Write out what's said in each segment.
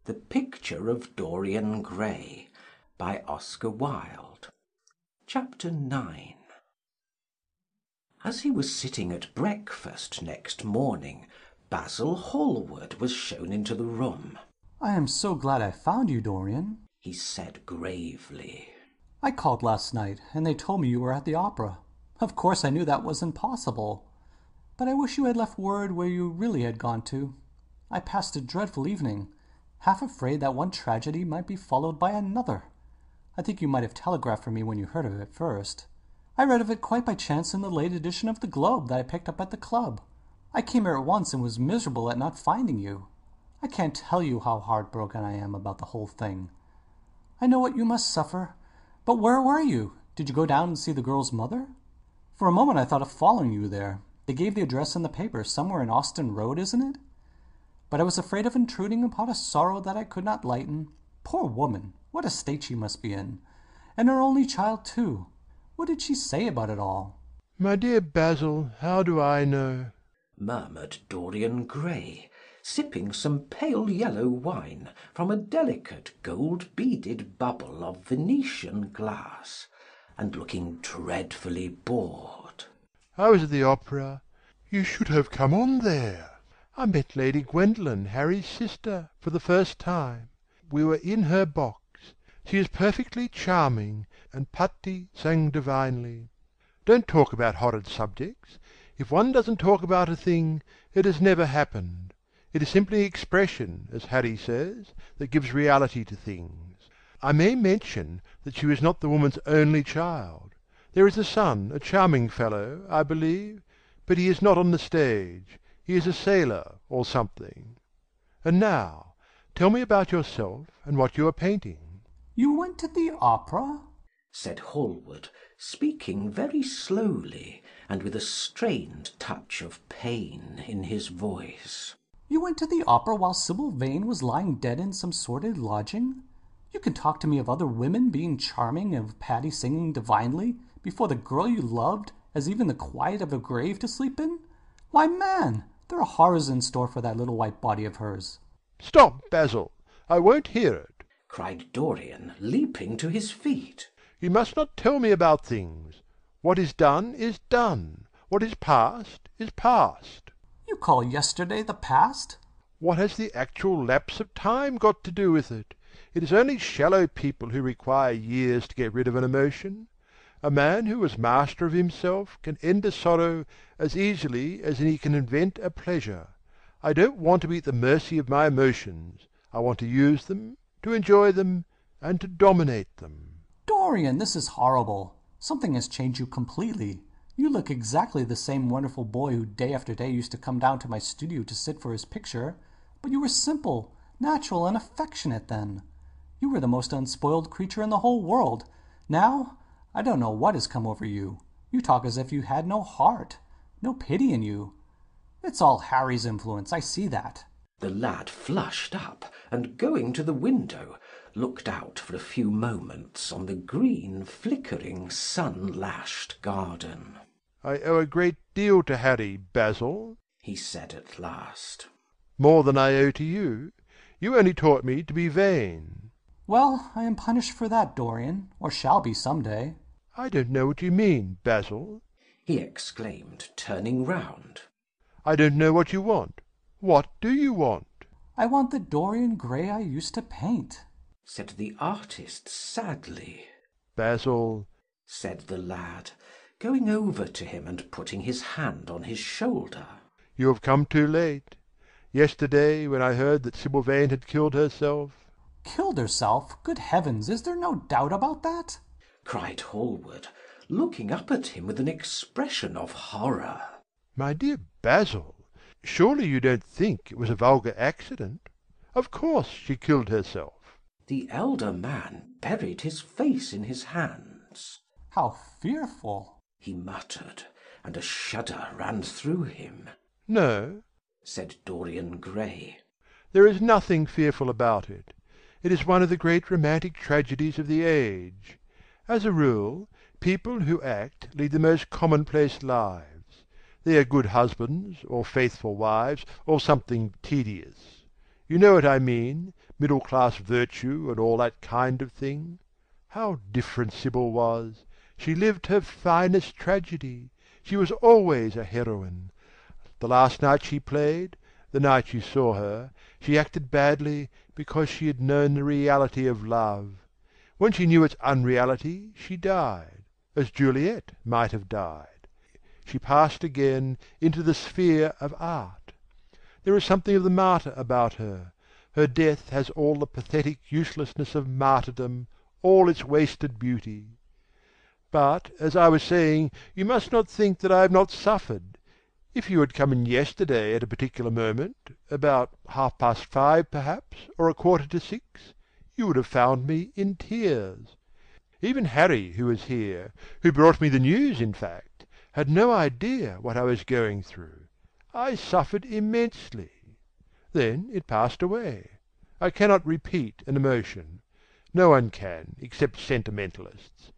The Picture of Dorian Gray by Oscar Wilde. Chapter 9. As he was sitting at breakfast next morning, Basil Hallward was shown into the room. "I am so glad I found you, Dorian," he said gravely. "I called last night, and they told me you were at the opera. Of course I knew that wasn't possible. But I wish you had left word where you really had gone to. I passed a dreadful evening, half afraid that one tragedy might be followed by another. I think you might have telegraphed for me when you heard of it first. I read of it quite by chance in the late edition of the Globe that I picked up at the club. I came here at once and was miserable at not finding you. I can't tell you how heartbroken I am about the whole thing. I know what you must suffer. But where were you? Did you go down and see the girl's mother? For a moment I thought of following you there. They gave the address in the paper, somewhere in Austin Road, isn't it? But I was afraid of intruding upon a sorrow that I could not lighten. Poor woman! What a state she must be in! And her only child, too. What did she say about it all?" "My dear Basil, how do I know?" murmured Dorian Gray, sipping some pale yellow wine from a delicate gold-beaded bubble of Venetian glass, and looking dreadfully bored. "I was at the opera. You should have come on there. I met Lady Gwendolen, Harry's sister, for the first time. We were in her box. She is perfectly charming, and Patti sang divinely. Don't talk about horrid subjects. If one doesn't talk about a thing, it has never happened. It is simply expression, as Harry says, that gives reality to things. I may mention that she was not the woman's only child. There is a son, a charming fellow, I believe, but he is not on the stage. He is a sailor, or something. And now, tell me about yourself and what you are painting." "You went to the opera?" said Hallward, speaking very slowly, and with a strained touch of pain in his voice. "You went to the opera while Sybil Vane was lying dead in some sordid lodging? You can talk to me of other women being charming and of Patty singing divinely before the girl you loved has even the quiet of a grave to sleep in? Why, man, there are horrors in store for that little white body of hers." "Stop, Basil! I won't hear it," cried Dorian, leaping to his feet. "You must not tell me about things. What is done is done. What is past is past." "You call yesterday the past?" "What has the actual lapse of time got to do with it? It is only shallow people who require years to get rid of an emotion. A man who is master of himself can end a sorrow as easily as he can invent a pleasure. I don't want to be at the mercy of my emotions. I want to use them, to enjoy them, and to dominate them." "Dorian, this is horrible. Something has changed you completely. You look exactly the same wonderful boy who day after day used to come down to my studio to sit for his picture. But you were simple, natural, and affectionate then. You were the most unspoiled creature in the whole world. Now, I don't know what has come over you. You talk as if you had no heart, no pity in you. It's all Harry's influence, I see that." The lad flushed up, and going to the window, looked out for a few moments on the green, flickering, sun-lashed garden. "I owe a great deal to Harry, Basil," he said at last. "more than I owe to you. You only taught me to be vain." "Well, I am punished for that, Dorian, or shall be some day." "I don't know what you mean, Basil," he exclaimed, turning round. "I don't know what you want. What do you want?" "I want the Dorian Gray I used to paint," said the artist sadly. "Basil," said the lad, going over to him and putting his hand on his shoulder. "you have come too late. Yesterday, when I heard that Sybil Vane had killed herself—" "Killed herself? Good heavens, is there no doubt about that?" cried Hallward, looking up at him with an expression of horror. "My dear Basil, surely you don't think it was a vulgar accident? Of course she killed herself." The elder man buried his face in his hands. "How fearful!" he muttered, and a shudder ran through him. "No," said Dorian Gray. "there is nothing fearful about it. It is one of the great romantic tragedies of the age. As a rule, people who act lead the most commonplace lives. They are good husbands, or faithful wives, or something tedious. You know what I mean, middle-class virtue and all that kind of thing. How different Sybil was! She lived her finest tragedy. She was always a heroine. The last night she played, the night you saw her, she acted badly because she had known the reality of love. When she knew its unreality she died, as Juliet might have died. She passed again into the sphere of art. There is something of the martyr about her. Her death has all the pathetic uselessness of martyrdom, all its wasted beauty. But, as I was saying, you must not think that I have not suffered. If you had come in yesterday at a particular moment, about 5:30 perhaps, or 5:45, you would have found me in tears. Even Harry, who was here, who brought me the news in fact, had no idea what I was going through. I suffered immensely. Then it passed away. I cannot repeat an emotion. No one can, except sentimentalists.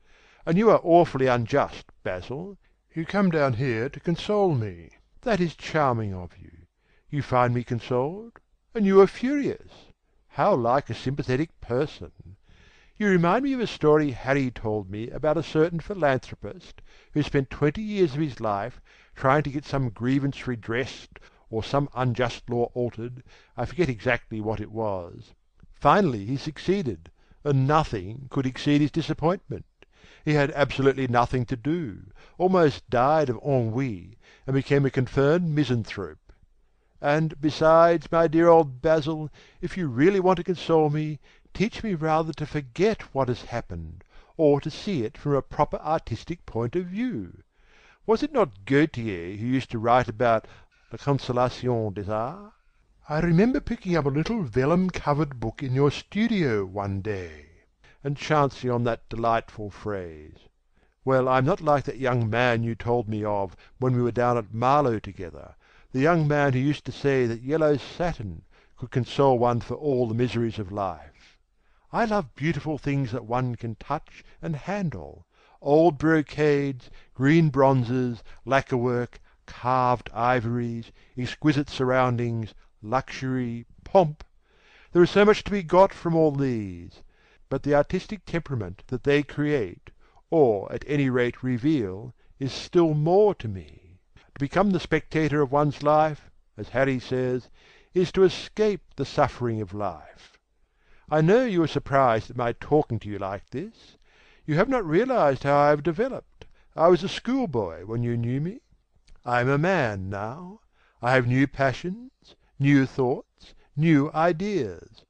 And you are awfully unjust, Basil. You come down here to console me. That is charming of you. You find me consoled, and you are furious. How like a sympathetic person. You remind me of a story Harry told me about a certain philanthropist who spent 20 years of his life trying to get some grievance redressed or some unjust law altered. I forget exactly what it was. Finally he succeeded, and nothing could exceed his disappointment. He had absolutely nothing to do, almost died of ennui, and became a confirmed misanthrope. And besides, my dear old Basil, if you really want to console me, teach me rather to forget what has happened, or to see it from a proper artistic point of view. Was it not Gautier who used to write about la consolation des arts? I remember picking up a little vellum-covered book in your studio one day, and chancing on that delightful phrase. Well, I am not like that young man you told me of when we were down at Marlow together, the young man who used to say that yellow satin could console one for all the miseries of life. I love beautiful things that one can touch and handle, old brocades, green bronzes, lacquer work, carved ivories, exquisite surroundings, luxury, pomp. There is so much to be got from all these. But the artistic temperament that they create, or at any rate reveal, is still more to me. To become the spectator of one's life, as Harry says, is to escape the suffering of life. I know you are surprised at my talking to you like this. You have not realized how I have developed. I was a schoolboy when you knew me. I am a man now. I have new passions, new thoughts, new ideas.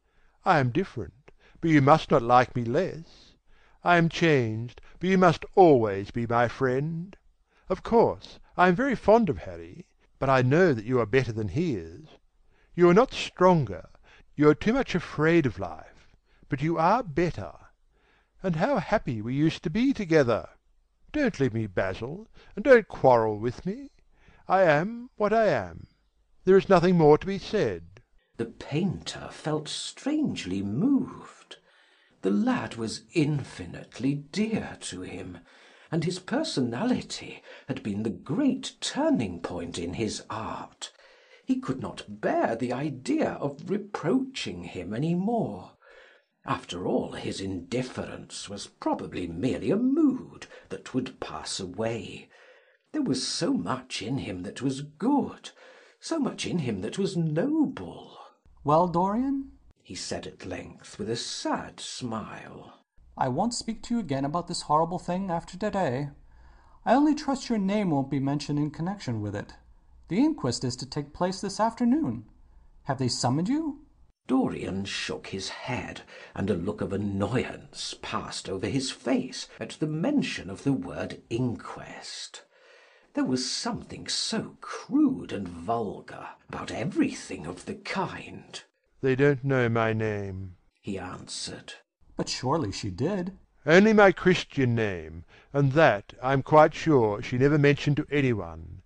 I am different, but you must not like me less. I am changed, but you must always be my friend. Of course, I am very fond of Harry, but I know that you are better than he is. You are not stronger, you are too much afraid of life, but you are better. And how happy we used to be together! Don't leave me, Basil, and don't quarrel with me. I am what I am. There is nothing more to be said. The painter felt strangely moved. The lad was infinitely dear to him, and his personality had been the great turning point in his art. He could not bear the idea of reproaching him any more. After all, his indifference was probably merely a mood that would pass away. There was so much in him that was good, so much in him that was noble. "Well, Dorian," he said at length, with a sad smile, "I won't speak to you again about this horrible thing after today. I only trust your name won't be mentioned in connection with it. The inquest is to take place this afternoon. Have they summoned you?" Dorian shook his head, and a look of annoyance passed over his face at the mention of the word inquest. There was something so crude and vulgar about everything of the kind. They don't know my name, he answered. "But surely she did." Only my Christian name, and that I am quite sure she never mentioned to anyone.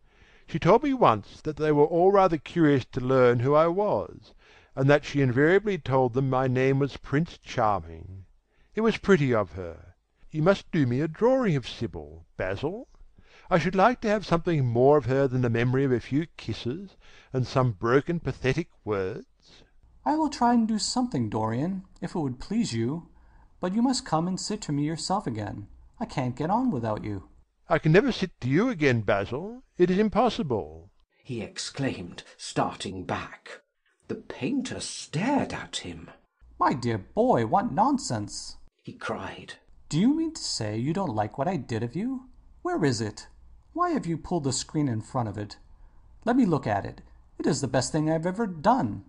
She told me once that they were all rather curious to learn who I was, and that she invariably told them my name was Prince Charming. It was pretty of her. You must do me a drawing of Sybil, Basil. I should like to have something more of her than the memory of a few kisses and some broken pathetic words. I will try and do something, Dorian, if it would please you, but you must come and sit to me yourself again. I can't get on without you." I can never sit to you again, Basil. It is impossible. he exclaimed, starting back. The painter stared at him. "My dear boy, what nonsense!" He cried. "Do you mean to say you don't like what I did of you? Where is it? Why have you pulled the screen in front of it? Let me look at it. It is the best thing I've ever done.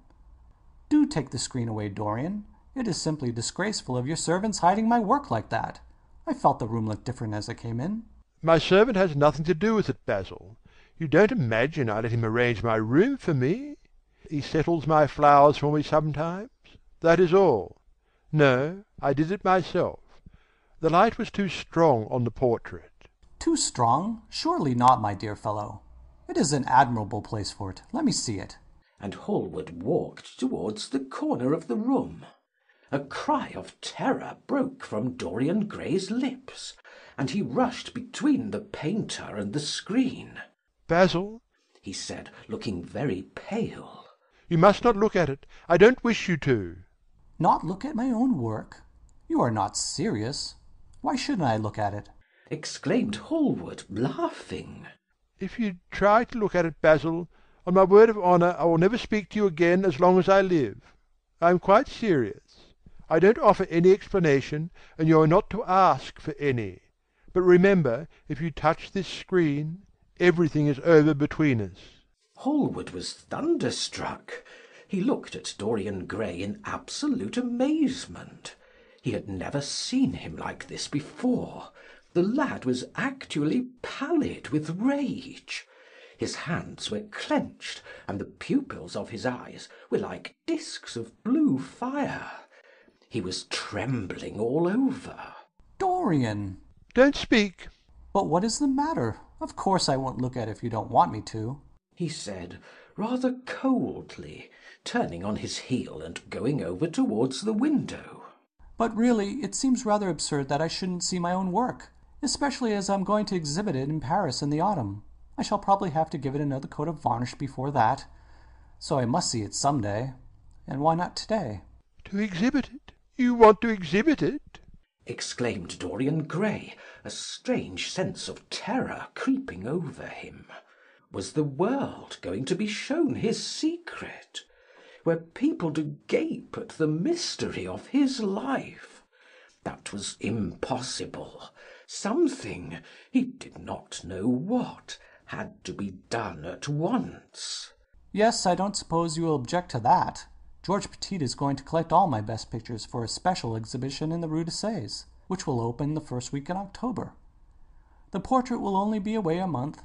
Do take the screen away, Dorian. It is simply disgraceful of your servants hiding my work like that. I felt the room looked different as I came in." My servant has nothing to do with it, Basil. You don't imagine I let him arrange my room for me? He settles my flowers for me sometimes. That is all. No, I did it myself. The light was too strong on the portrait. "Too strong? Surely not, my dear fellow. It is an admirable place for it. Let me see it." And Hallward walked towards the corner of the room. A cry of terror broke from Dorian Gray's lips, and he rushed between the painter and the screen. Basil, he said, looking very pale. You must not look at it. I don't wish you to. "Not look at my own work? You are not serious. Why shouldn't I look at it?" exclaimed Hallward, laughing. If you try to look at it, Basil, on my word of honour I will never speak to you again as long as I live. I am quite serious. I don't offer any explanation, and you are not to ask for any. But remember, if you touch this screen, everything is over between us. Hallward was thunderstruck. He looked at Dorian Gray in absolute amazement. He had never seen him like this before. The lad was actually pallid with rage. His hands were clenched, and the pupils of his eyes were like discs of blue fire. He was trembling all over. "Dorian!" Don't speak. "But what is the matter? Of course I won't look at it if you don't want me to," he said, rather coldly, turning on his heel and going over towards the window. "But really, it seems rather absurd that I shouldn't see my own work, especially as I'm going to exhibit it in Paris in the autumn. I shall probably have to give it another coat of varnish before that, so I must see it some day. And why not today?" To exhibit it? You want to exhibit it? exclaimed Dorian Gray, a strange sense of terror creeping over him. Was the world going to be shown his secret? Were people to gape at the mystery of his life? That was impossible. Something, he did not know what, had to be done at once. "Yes, I don't suppose you will object to that. George Petit is going to collect all my best pictures for a special exhibition in the Rue de Sèze, which will open the first week in October. The portrait will only be away a month.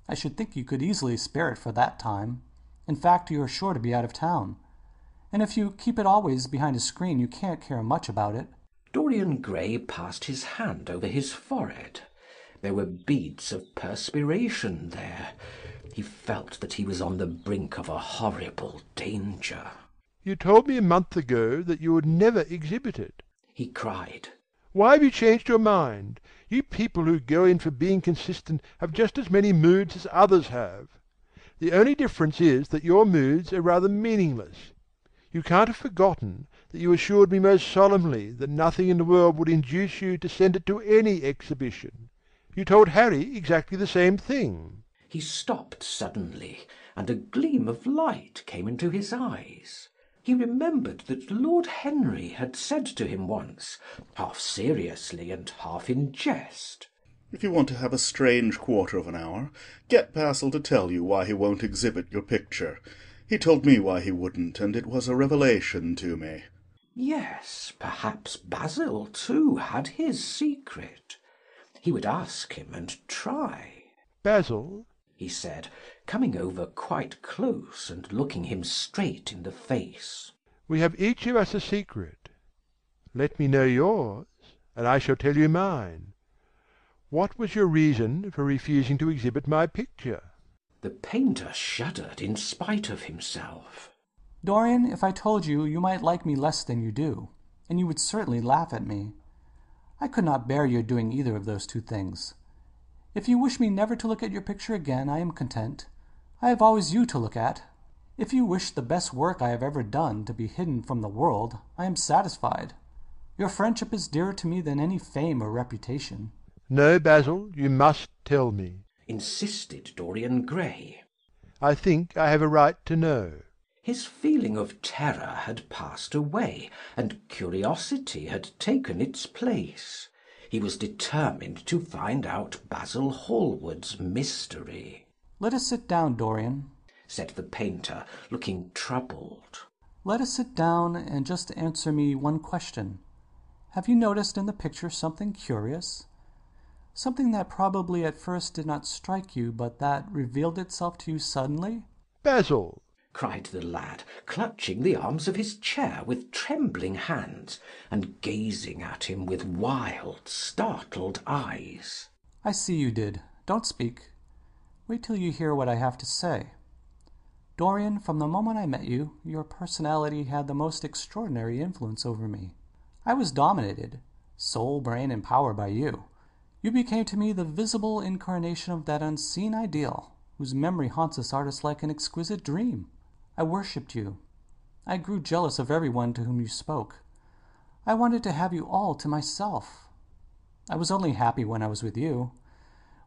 I should think you could easily spare it for that time. In fact, you are sure to be out of town. And if you keep it always behind a screen, you can't care much about it." Dorian Gray passed his hand over his forehead. There were beads of perspiration there. He felt that he was on the brink of a horrible danger. You told me a month ago that you would never exhibit it, he cried. Why have you changed your mind? You people who go in for being consistent have just as many moods as others have. The only difference is that your moods are rather meaningless. You can't have forgotten that you assured me most solemnly that nothing in the world would induce you to send it to any exhibition. You told Harry exactly the same thing. He stopped suddenly, and a gleam of light came into his eyes. He remembered that Lord Henry had said to him once, half seriously and half in jest, "If you want to have a strange quarter of an hour, get Basil to tell you why he won't exhibit your picture. He told me why he wouldn't, and it was a revelation to me." Yes, perhaps Basil too had his secret. He would ask him and try. Basil, he said, coming over quite close and looking him straight in the face. we have each of us a secret. Let me know yours, and I shall tell you mine. What was your reason for refusing to exhibit my picture? The painter shuddered in spite of himself. "Dorian, if I told you, you might like me less than you do, and you would certainly laugh at me. I could not bear your doing either of those two things. If you wish me never to look at your picture again, I am content. I have always you to look at. If you wish the best work I have ever done to be hidden from the world, I am satisfied. Your friendship is dearer to me than any fame or reputation." No, Basil, you must tell me. insisted Dorian Gray. I think I have a right to know. His feeling of terror had passed away, and curiosity had taken its place. He was determined to find out Basil Hallward's mystery. "Let us sit down, Dorian," said the painter, looking troubled. "Let us sit down and just answer me one question. Have you noticed in the picture something curious? Something that probably at first did not strike you, but that revealed itself to you suddenly?" Basil! cried the lad, clutching the arms of his chair with trembling hands, and gazing at him with wild, startled eyes. "I see you did. Don't speak. Wait till you hear what I have to say. Dorian, from the moment I met you, your personality had the most extraordinary influence over me. I was dominated, soul, brain, and power by you. You became to me the visible incarnation of that unseen ideal, whose memory haunts us artists like an exquisite dream. I worshipped you. I grew jealous of everyone to whom you spoke. I wanted to have you all to myself. I was only happy when I was with you.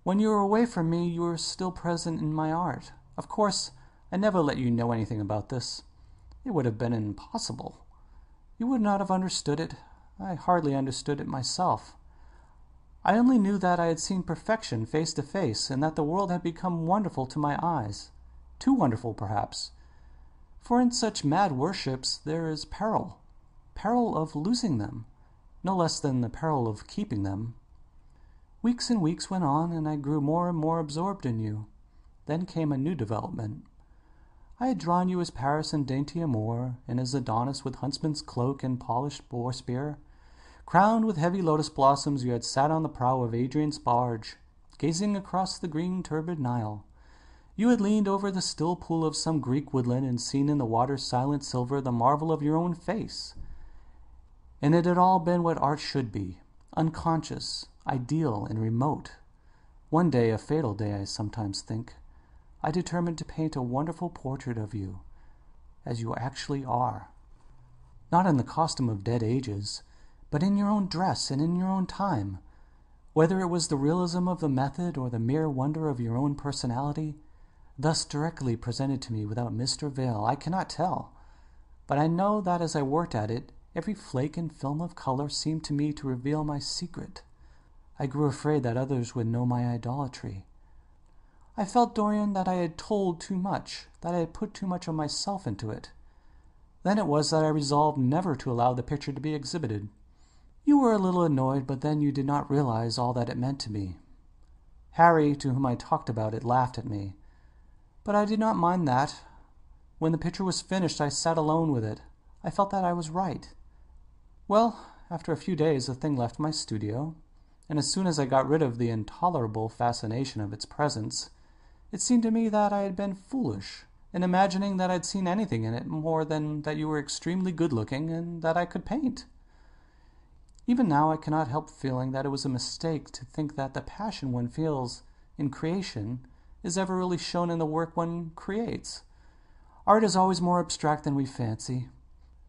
When you were away from me, you were still present in my art. Of course, I never let you know anything about this. It would have been impossible. You would not have understood it. I hardly understood it myself. I only knew that I had seen perfection face to face, and that the world had become wonderful to my eyes. Too wonderful, perhaps. For in such mad worships there is peril. Peril of losing them, no less than the peril of keeping them. Weeks and weeks went on, and I grew more and more absorbed in you. Then came a new development. I had drawn you as Paris in dainty amour, and as Adonis with huntsman's cloak and polished boar spear. Crowned with heavy lotus blossoms, you had sat on the prow of Adrian's barge, gazing across the green turbid Nile. You had leaned over the still pool of some Greek woodland and seen in the water's silent silver the marvel of your own face. And it had all been what art should be, unconscious, ideal, and remote. One day, a fatal day, I sometimes think, I determined to paint a wonderful portrait of you, as you actually are. Not in the costume of dead ages, but in your own dress and in your own time. Whether it was the realism of the method or the mere wonder of your own personality, thus directly presented to me without mist or veil, I cannot tell. But I know that as I worked at it, every flake and film of color seemed to me to reveal my secret. I grew afraid that others would know my idolatry. I felt, Dorian, that I had told too much, that I had put too much of myself into it. Then it was that I resolved never to allow the picture to be exhibited. You were a little annoyed, but then you did not realize all that it meant to me. Harry, to whom I talked about it, laughed at me. But I did not mind that. When the picture was finished, I sat alone with it. I felt that I was right. Well, after a few days, the thing left my studio, and as soon as I got rid of the intolerable fascination of its presence, it seemed to me that I had been foolish in imagining that I'd seen anything in it more than that you were extremely good-looking and that I could paint. Even now I cannot help feeling that it was a mistake to think that the passion one feels in creation is ever really shown in the work one creates. Art is always more abstract than we fancy.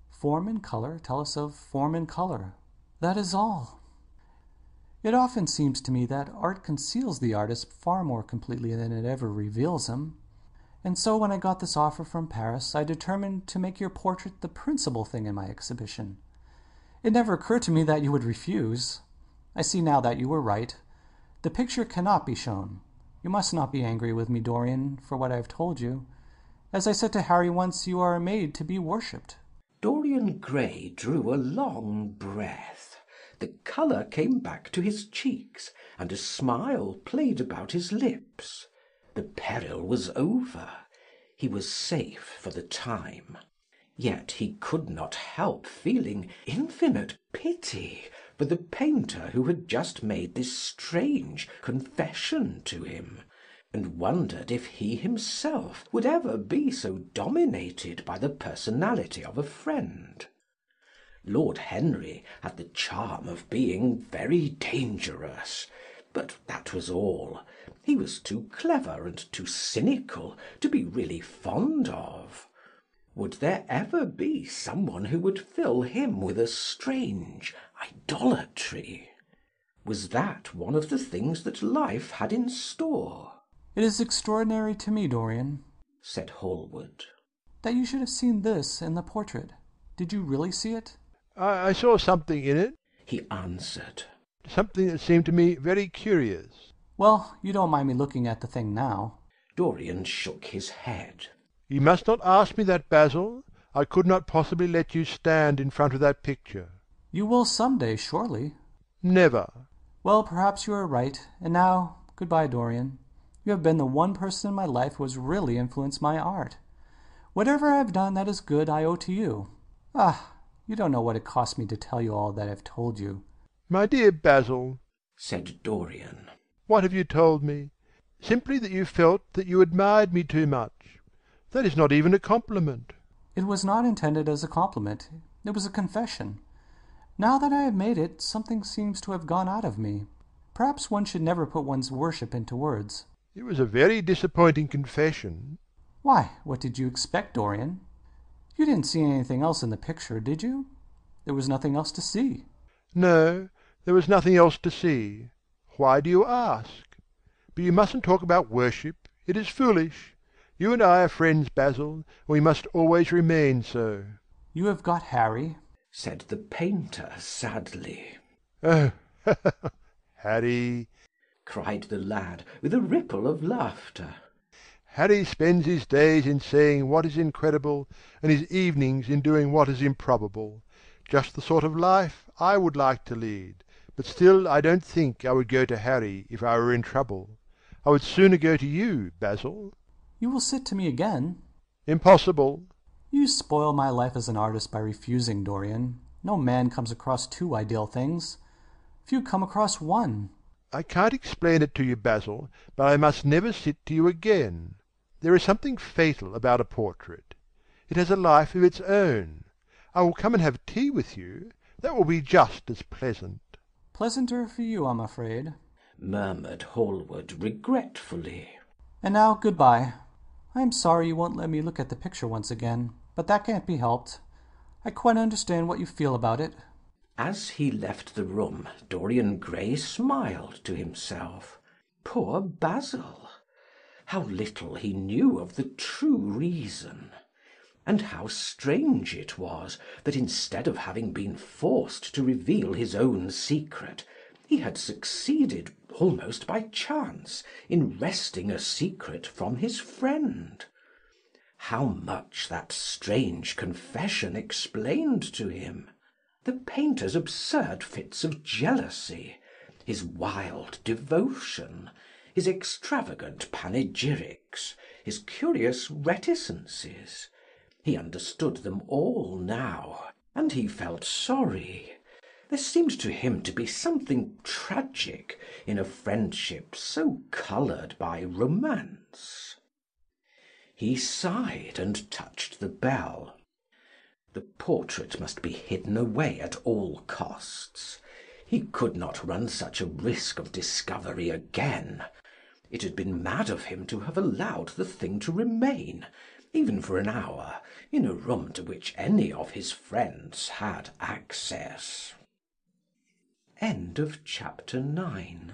Form and color tell us of form and color. That is all. It often seems to me that art conceals the artist far more completely than it ever reveals him. And so when I got this offer from Paris, I determined to make your portrait the principal thing in my exhibition. It never occurred to me that you would refuse. I see now that you were right. The picture cannot be shown. You must not be angry with me, Dorian, for what I have told you. As I said to Harry once, you are made to be worshipped. Dorian Gray drew a long breath. The colour came back to his cheeks, and a smile played about his lips. The peril was over. He was safe for the time. Yet he could not help feeling infinite pity for the painter who had just made this strange confession to him, and wondered if he himself would ever be so dominated by the personality of a friend. Lord Henry had the charm of being very dangerous, but that was all. He was too clever and too cynical to be really fond of. Would there ever be someone who would fill him with a strange idolatry? Was that one of the things that life had in store? It is extraordinary to me, Dorian, said Hallward, that you should have seen this in the portrait. Did you really see it? I saw something in it, he answered. something that seemed to me very curious. Well, you don't mind me looking at the thing now. Dorian shook his head. You must not ask me that, Basil. I could not possibly let you stand in front of that picture. You will some day, surely. Never. Well, perhaps you are right. And now, goodbye, Dorian. You have been the one person in my life who has really influenced my art. Whatever I have done that is good, I owe to you. Ah, you don't know what it cost me to tell you all that I have told you. My dear Basil, said Dorian, what have you told me? Simply that you felt that you admired me too much. That is not even a compliment. It was not intended as a compliment. It was a confession. Now that I have made it, something seems to have gone out of me. Perhaps one should never put one's worship into words. It was a very disappointing confession. Why, what did you expect, Dorian? You didn't see anything else in the picture, did you? There was nothing else to see. No, there was nothing else to see. Why do you ask? But you mustn't talk about worship. It is foolish. You and I are friends, Basil, and we must always remain so. You have got Harry, said the painter sadly. Oh, Harry, cried the lad with a ripple of laughter. Harry spends his days in saying what is incredible and his evenings in doing what is improbable. Just the sort of life I would like to lead. But still I don't think I would go to Harry if I were in trouble. I would sooner go to you, Basil. You will sit to me again. Impossible. You spoil my life as an artist by refusing, Dorian. No man comes across two ideal things. Few come across one. I can't explain it to you, Basil, but I must never sit to you again. There is something fatal about a portrait. It has a life of its own. I will come and have tea with you. That will be just as pleasant. Pleasanter for you, I'm afraid, murmured Hallward regretfully. And now, goodbye. I am sorry you won't let me look at the picture once again, but that can't be helped. I quite understand what you feel about it. As he left the room, Dorian Gray smiled to himself. Poor Basil! How little he knew of the true reason! And how strange it was that instead of having been forced to reveal his own secret, he had succeeded, almost by chance, in wresting a secret from his friend. How much that strange confession explained to him! The painter's absurd fits of jealousy, his wild devotion, his extravagant panegyrics, his curious reticences. He understood them all now, and he felt sorry. There seemed to him to be something tragic in a friendship so coloured by romance. He sighed and touched the bell. The portrait must be hidden away at all costs. He could not run such a risk of discovery again. It had been mad of him to have allowed the thing to remain, even for an hour, in a room to which any of his friends had access. End of chapter 9.